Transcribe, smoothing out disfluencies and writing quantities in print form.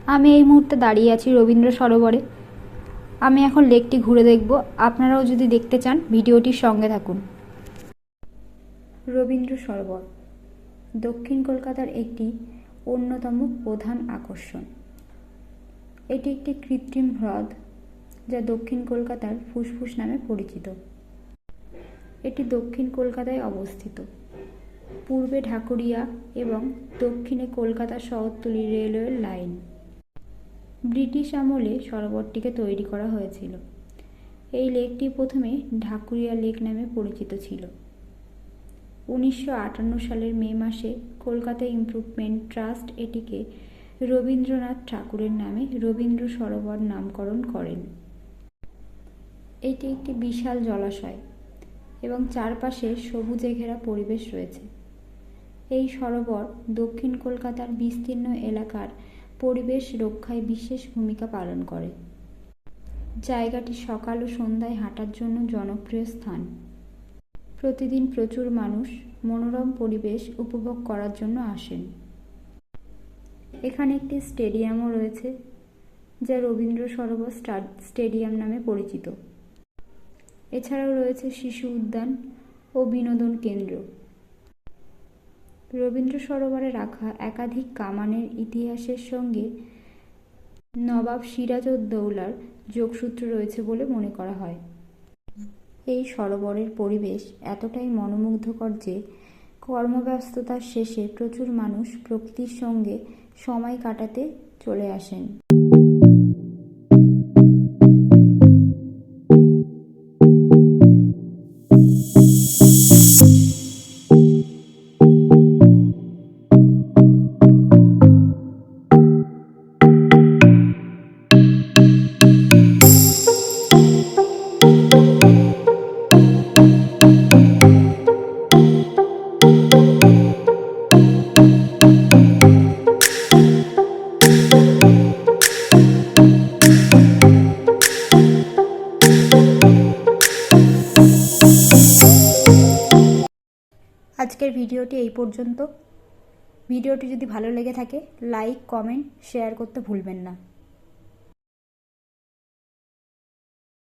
আমি এই মুহূর্তে দাঁড়িয়ে আছি রবীন্দ্র সরোবরে। আমি এখন লেকটি ঘুরে দেখব। আপনারাও যদি দেখতে চান ভিডিওটির সঙ্গে থাকুন। রবীন্দ্র সরোবর দক্ষিণ কলকাতার একটি অন্যতম প্রধান আকর্ষণ। এটি একটি কৃত্রিম হ্রদ যা দক্ষিণ কলকাতার ফুসফুস নামে পরিচিত। এটি দক্ষিণ কলকাতায় অবস্থিত। পূর্বে ঢাকুরিয়া এবং দক্ষিণে কলকাতা শহরতলি রেলওয়ে লাইন। ব্রিটিশ আমলে সরোবরটিকে তৈরি করা হয়েছিল। এই লেকটি প্রথমে ঢাকুরিয়া লেক নামে পরিচিত ছিল। 1958 সালের মে মাসে কলকাতা ইমপ্রুভমেন্ট ট্রাস্ট এটিকে রবীন্দ্রনাথ ঠাকুরের নামে রবীন্দ্র সরোবর নামকরণ করেন। এটি একটি বিশাল জলাশয় এবং চারপাশে সবুজে ঘেরা পরিবেশ রয়েছে। এই সরোবর দক্ষিণ কলকাতার বিস্তীর্ণ এলাকার পরিবেশ রক্ষায় বিশেষ ভূমিকা পালন করে। জায়গাটি সকাল ও সন্ধ্যায় হাঁটার জন্য জনপ্রিয় স্থান। প্রতিদিন প্রচুর মানুষ মনোরম পরিবেশ উপভোগ করার জন্য আসেন। এখানে একটি স্টেডিয়ামও রয়েছে যা রবীন্দ্র সরোবর স্টেডিয়াম নামে পরিচিত। এছাড়াও রয়েছে শিশু উদ্যান ও বিনোদন কেন্দ্র। রবীন্দ্র সরোবরে রাখা একাধিক কামানের ইতিহাসের সঙ্গে নবাব সিরাজউদ্দৌলার যোগসূত্র রয়েছে বলে মনে করা হয়। এই সরোবরের পরিবেশ এতটাই মনোমুগ্ধকর যে কর্মব্যস্ততার শেষে প্রচুর মানুষ প্রকৃতির সঙ্গে সময় কাটাতে চলে আসেন। আজকের ভিডিওটি এই পর্যন্ত। ভিডিওটি যদি ভালো লেগে থাকে লাইক, কমেন্ট, শেয়ার করতে ভুলবেন না।